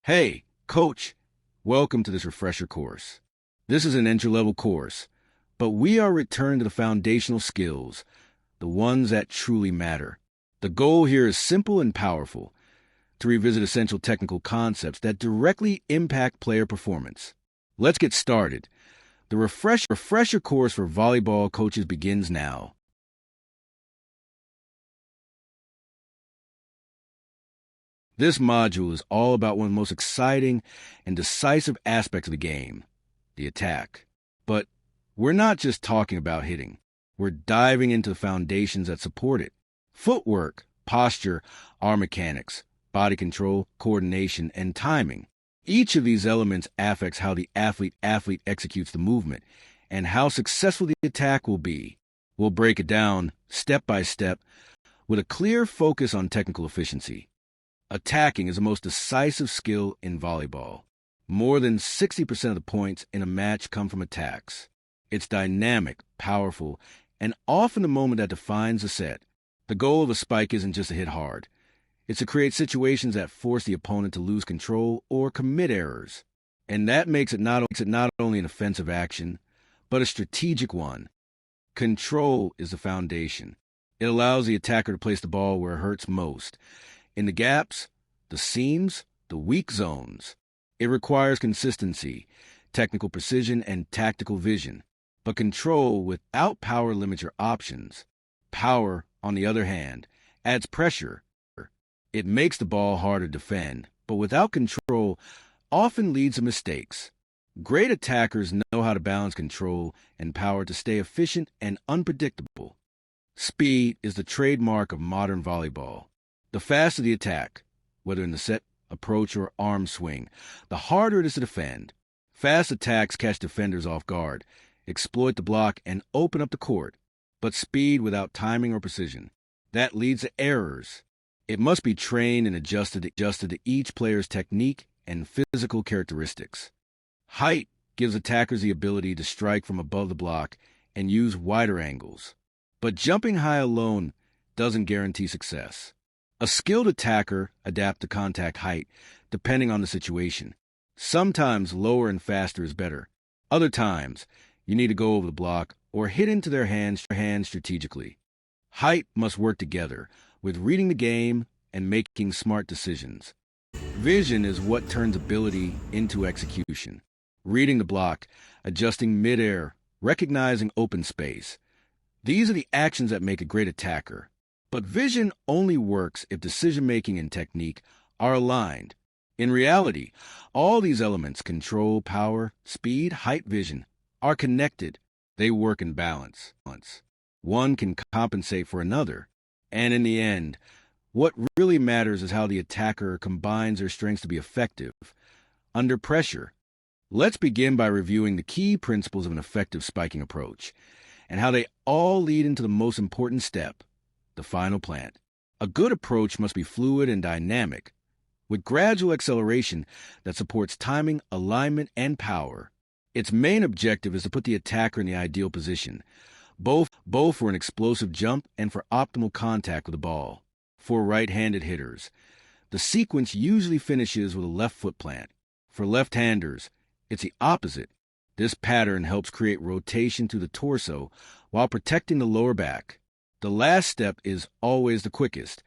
Hey, Coach, welcome to this refresher course. This is an entry-level course, but we are returning to the foundational skills, the ones that truly matter. The goal here is simple and powerful, to revisit essential technical concepts that directly impact player performance. Let's get started. The refresher course for volleyball coaches begins now. This module is all about one of the most exciting and decisive aspects of the game, the attack. But we're not just talking about hitting. We're diving into the foundations that support it. Footwork, posture, arm mechanics, body control, coordination, and timing. Each of these elements affects how the athlete executes the movement and how successful the attack will be. We'll break it down step by step with a clear focus on technical efficiency. Attacking is the most decisive skill in volleyball. More than 60% of the points in a match come from attacks. It's dynamic, powerful, and often the moment that defines a set. The goal of a spike isn't just to hit hard. It's to create situations that force the opponent to lose control or commit errors. And that makes it not only an offensive action, but a strategic one. Control is the foundation. It allows the attacker to place the ball where it hurts most, in the gaps, the seams, the weak zones. It requires consistency, technical precision, and tactical vision. But control without power limits your options. Power, on the other hand, adds pressure. It makes the ball harder to defend, but without control, often leads to mistakes. Great attackers know how to balance control and power to stay efficient and unpredictable. Speed is the trademark of modern volleyball. The faster the attack, whether in the set, approach, or arm swing, the harder it is to defend. Fast attacks catch defenders off guard, exploit the block, and open up the court. But speed without timing or precision, that leads to errors. It must be trained and adjusted to each player's technique and physical characteristics. Height gives attackers the ability to strike from above the block and use wider angles. But jumping high alone doesn't guarantee success. A skilled attacker adapts to contact height depending on the situation. Sometimes lower and faster is better. Other times, you need to go over the block or hit into their hands strategically. Height must work together with reading the game and making smart decisions. Vision is what turns ability into execution. Reading the block, adjusting midair, recognizing open space. These are the actions that make a great attacker. But vision only works if decision-making and technique are aligned. In reality, all these elements, control, power, speed, height, vision, are connected. They work in balance. One can compensate for another. And in the end, what really matters is how the attacker combines their strengths to be effective. Under pressure, let's begin by reviewing the key principles of an effective spiking approach and how they all lead into the most important step, the final plant. A good approach must be fluid and dynamic, with gradual acceleration that supports timing, alignment, and power. Its main objective is to put the attacker in the ideal position, both for an explosive jump and for optimal contact with the ball. For right-handed hitters, the sequence usually finishes with a left foot plant. For left-handers, it's the opposite. This pattern helps create rotation through the torso while protecting the lower back. The last step is always the quickest.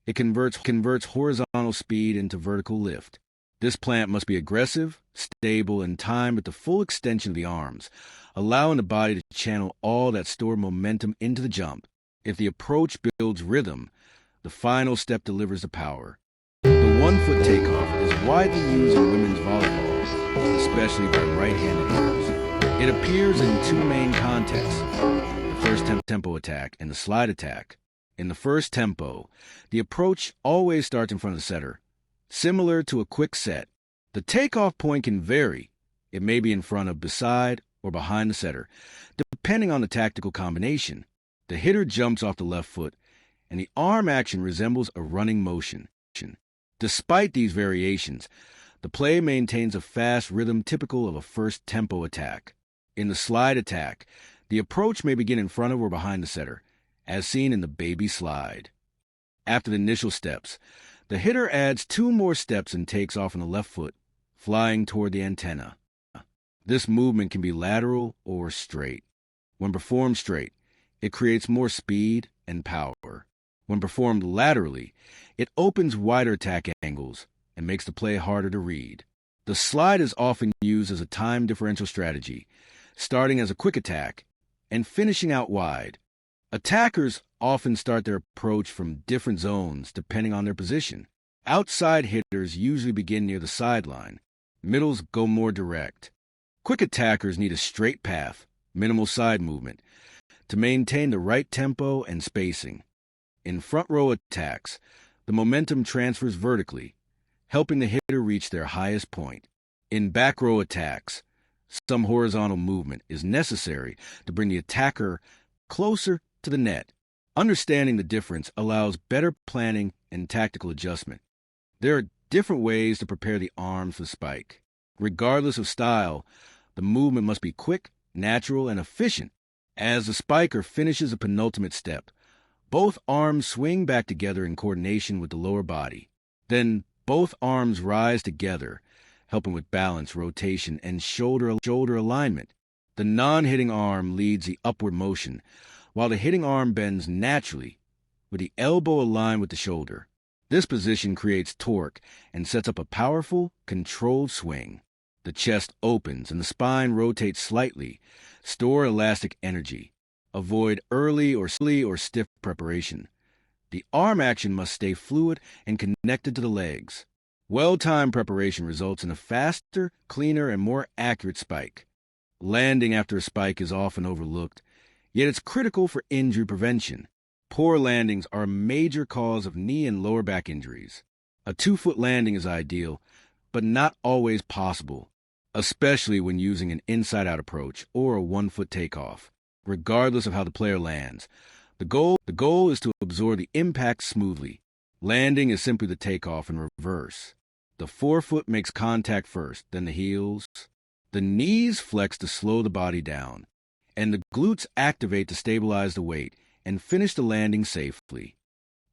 It converts horizontal speed into vertical lift. This plant must be aggressive, stable, and timed with the full extension of the arms, allowing the body to channel all that stored momentum into the jump. If the approach builds rhythm, the final step delivers the power. The one-foot takeoff is widely used in women's volleyball, especially by right-handed hitters. It appears in two main contexts: the first tempo attack and the slide attack. In the first tempo, the approach always starts in front of the setter, similar to a quick set. The takeoff point can vary. It may be in front of, beside, or behind the setter, depending on the tactical combination. The hitter jumps off the left foot, and the arm action resembles a running motion. Despite these variations, the play maintains a fast rhythm typical of a first tempo attack. In the slide attack, the approach may begin in front of or behind the setter, as seen in the baby slide. After the initial steps, The hitter adds 2 more steps and takes off on the left foot, flying toward the antenna. This movement can be lateral or straight. When performed straight, it creates more speed and power. When performed laterally, it opens wider attack angles and makes the play harder to read. The slide is often used as a time differential strategy, starting as a quick attack and finishing out wide. Attackers often start their approach from different zones depending on their position. Outside hitters usually begin near the sideline. Middles go more direct. Quick attackers need a straight path, minimal side movement, to maintain the right tempo and spacing. In front row attacks, the momentum transfers vertically, helping the hitter reach their highest point. In back row attacks, some horizontal movement is necessary to bring the attacker closer to the net. Understanding the difference allows better planning and tactical adjustment. There are different ways to prepare the arms for the spike. Regardless of style, the movement must be quick, natural, and efficient. As the spiker finishes a penultimate step, both arms swing back together in coordination with the lower body. Then both arms rise together, helping with balance, rotation, and shoulder alignment. The non-hitting arm leads the upward motion, while the hitting arm bends naturally, with the elbow aligned with the shoulder. This position creates torque and sets up a powerful, controlled swing. The chest opens and the spine rotates slightly. Store elastic energy. Avoid early or stiff preparation. The arm action must stay fluid and connected to the legs. Well-timed preparation results in a faster, cleaner, and more accurate spike. Landing after a spike is often overlooked, yet it's critical for injury prevention. Poor landings are a major cause of knee and lower back injuries. A 2-foot landing is ideal, but not always possible, especially when using an inside-out approach or a 1-foot takeoff. Regardless of how the player lands, the goal is to absorb the impact smoothly. Landing is simply the takeoff in reverse. The forefoot makes contact first, then the heels. The knees flex to slow the body down, and the glutes activate to stabilize the weight and finish the landing safely.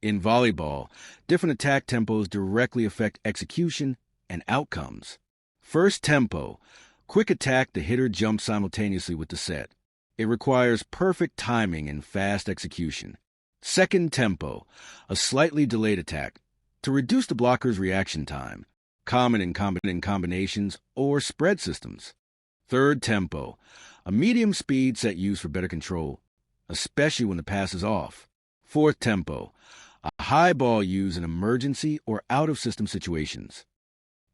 In volleyball, different attack tempos directly affect execution and outcomes. First tempo, quick attack, the hitter jumps simultaneously with the set. It requires perfect timing and fast execution. Second tempo, a slightly delayed attack, to reduce the blocker's reaction time, common in combinations or spread systems. Third tempo, a medium speed set used for better control, especially when the pass is off. Fourth tempo, a high ball used in emergency or out-of-system situations.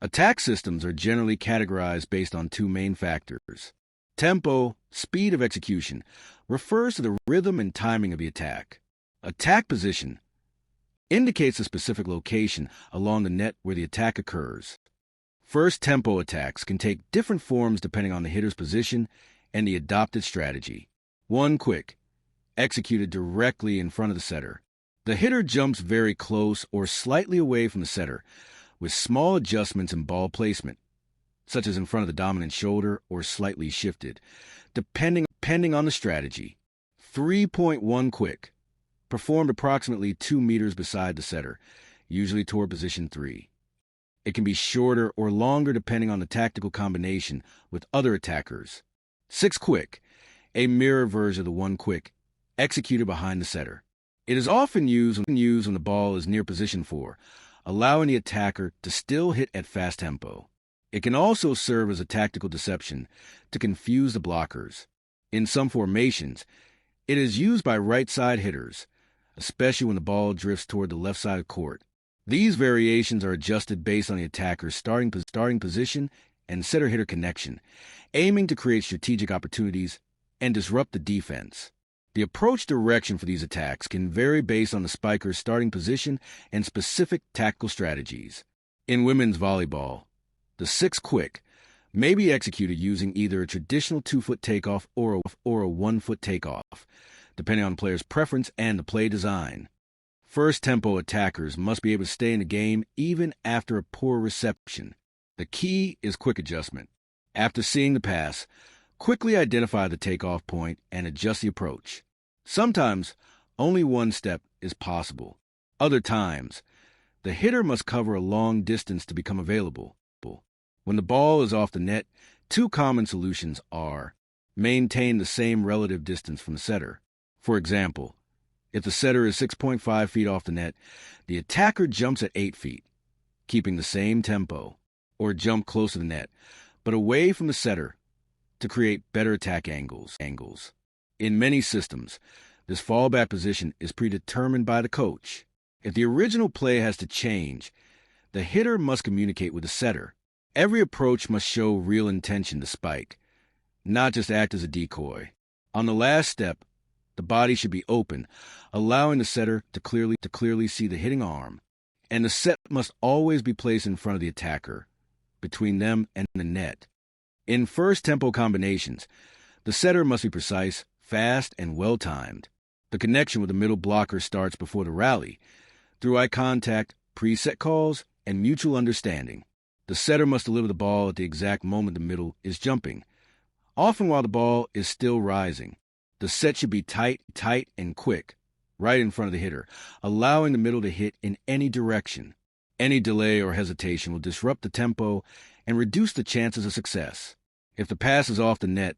Attack systems are generally categorized based on 2 main factors. Tempo, speed of execution, refers to the rhythm and timing of the attack. Attack position indicates a specific location along the net where the attack occurs. First tempo attacks can take different forms depending on the hitter's position and the adopted strategy. 1 quick, executed directly in front of the setter. The hitter jumps very close or slightly away from the setter, with small adjustments in ball placement, such as in front of the dominant shoulder or slightly shifted, depending on the strategy. 3.1 quick, performed approximately 2 meters beside the setter, usually toward position 3. It can be shorter or longer depending on the tactical combination with other attackers. 6 quick, a mirror version of the 1 quick, executed behind the setter. It is often used when the ball is near position 4, allowing the attacker to still hit at fast tempo. It can also serve as a tactical deception to confuse the blockers. In some formations, it is used by right-side hitters, especially when the ball drifts toward the left side of court. These variations are adjusted based on the attacker's starting position and setter-hitter connection, aiming to create strategic opportunities and disrupt the defense. The approach direction for these attacks can vary based on the spiker's starting position and specific tactical strategies. In women's volleyball, the 6 quick may be executed using either a traditional 2-foot takeoff or a 1-foot takeoff, depending on the player's preference and the play design. First tempo attackers must be able to stay in the game even after a poor reception. The key is quick adjustment. After seeing the pass, quickly identify the takeoff point and adjust the approach. Sometimes, only 1 step is possible. Other times, The hitter must cover a long distance to become available. When the ball is off the net, two common solutions are maintain the same relative distance from the setter. For example, if the setter is 6.5 feet off the net, the attacker jumps at 8 feet, keeping the same tempo, or jump close to the net, but away from the setter to create better attack angles. In many systems, this fallback position is predetermined by the coach. If the original play has to change, the hitter must communicate with the setter. Every approach must show real intention to spike, not just act as a decoy. On the last step, the body should be open, allowing the setter to clearly see the hitting arm, and the set must always be placed in front of the attacker, between them and the net. In first tempo combinations, the setter must be precise, fast, and well-timed. The connection with the middle blocker starts before the rally, through eye contact, preset calls, and mutual understanding. The setter must deliver the ball at the exact moment the middle is jumping, often while the ball is still rising. The set should be tight, and quick, right in front of the hitter, allowing the middle to hit in any direction. Any delay or hesitation will disrupt the tempo and reduce the chances of success. If the pass is off the net,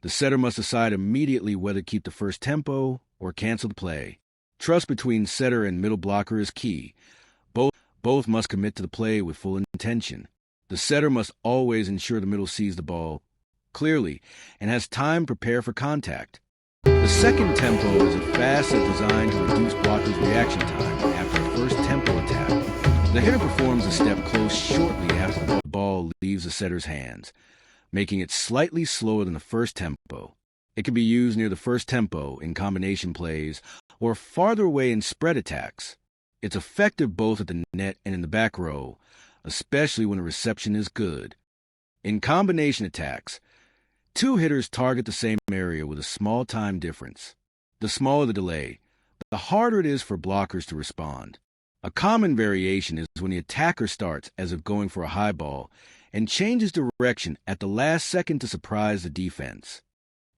the setter must decide immediately whether to keep the first tempo or cancel the play. Trust between setter and middle blocker is key. Both must commit to the play with full intention. The setter must always ensure the middle sees the ball clearly and has time to prepare for contact. The second tempo is a fast set designed to reduce blockers' reaction time after the first tempo attack. The hitter performs a step close shortly after the ball leaves the setter's hands, making it slightly slower than the first tempo. It can be used near the first tempo in combination plays or farther away in spread attacks. It's effective both at the net and in the back row, especially when the reception is good. In combination attacks, two hitters target the same area with a small time difference. The smaller the delay, the harder it is for blockers to respond. A common variation is when the attacker starts as if going for a high ball and changes direction at the last second to surprise the defense.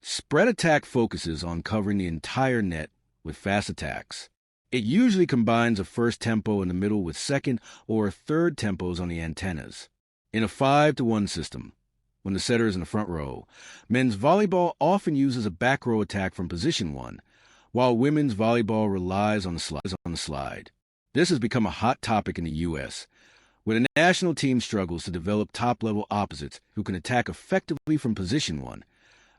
Spread attack focuses on covering the entire net with fast attacks. It usually combines a first tempo in the middle with second or third tempos on the antennas. In a 5-to-1 system, when the setter is in the front row, men's volleyball often uses a back row attack from position 1, while women's volleyball relies on the slide. This has become a hot topic in the U.S., where the national team struggles to develop top-level opposites who can attack effectively from position 1,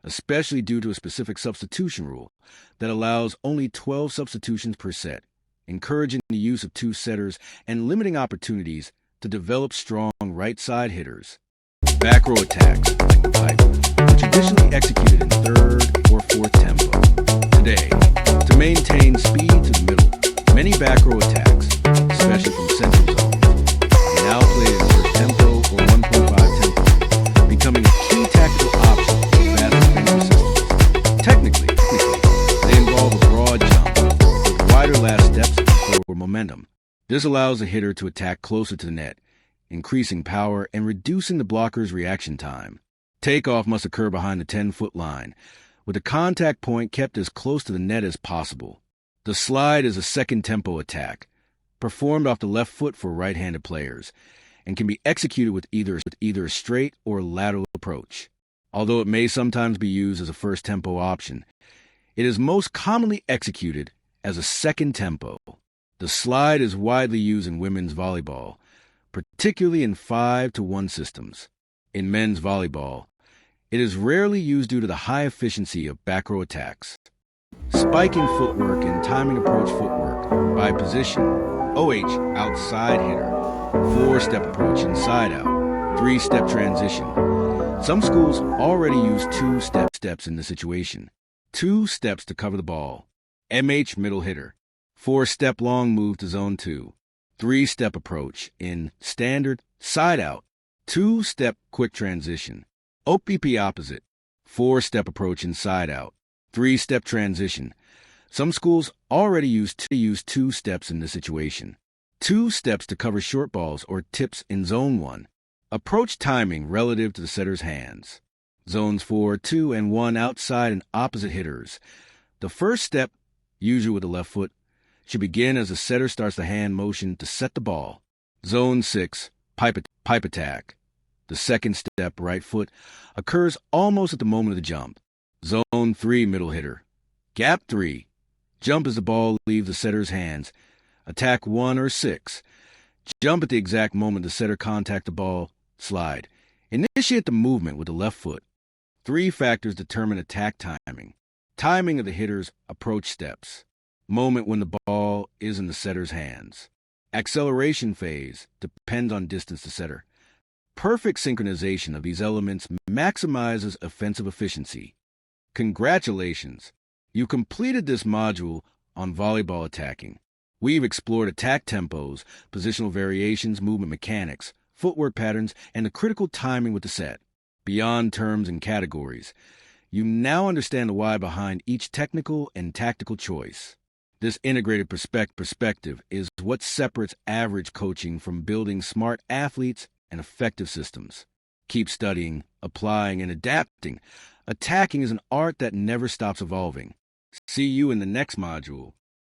especially due to a specific substitution rule that allows only 12 substitutions per set, encouraging the use of two setters and limiting opportunities to develop strong right-side hitters. Back row attacks, like the pipe, are traditionally executed in third or fourth tempo. Today, to maintain speed to the middle, many back row attacks, especially from central zones, are now played in first tempo or 1.5 tempo, becoming a key tactical option for fast defensive systems. Technically, they involve a broad jump with wider last steps and forward momentum. This allows the hitter to attack closer to the net, increasing power and reducing the blocker's reaction time. Takeoff must occur behind the 10-foot line, with the contact point kept as close to the net as possible. The slide is a second tempo attack, performed off the left foot for right-handed players, and can be executed with either a straight or lateral approach. Although it may sometimes be used as a first tempo option, it is most commonly executed as a second tempo. The slide is widely used in women's volleyball, particularly in 5-to-1 systems. In men's volleyball, it is rarely used due to the high efficiency of back row attacks. Spiking footwork and timing approach footwork by position. OH, outside hitter. 4-step approach inside out. 3-step transition. Some schools already use 2 steps in the situation. 2 steps to cover the ball. MH, middle hitter. 4-step long move to zone 2. 3-step approach in standard, side out. 2-step quick transition. OPP opposite. 4-step approach inside out. 3-step transition. Some schools already use 2 steps in this situation. 2 steps to cover short balls or tips in zone 1. Approach timing relative to the setter's hands. Zones 4, 2, and 1 outside and opposite hitters. The first step, usually with the left foot, should begin as the setter starts the hand motion to set the ball. Zone 6, pipe attack. The second step, right foot, occurs almost at the moment of the jump. Zone 3, middle hitter. Gap 3, jump as the ball leaves the setter's hands. Attack 1 or 6. Jump at the exact moment the setter contact the ball. Slide. Initiate the movement with the left foot. 3 factors determine attack timing. Timing of the hitter's approach steps. Moment when the ball is in the setter's hands. Acceleration phase depends on distance to setter. Perfect synchronization of these elements maximizes offensive efficiency. Congratulations! You completed this module on volleyball attacking. We've explored attack tempos, positional variations, movement mechanics, footwork patterns, and the critical timing with the set. Beyond terms and categories, you now understand the why behind each technical and tactical choice. This integrated perspective is what separates average coaching from building smart athletes and effective systems. Keep studying, applying, and adapting. Attacking is an art that never stops evolving. See you in the next module.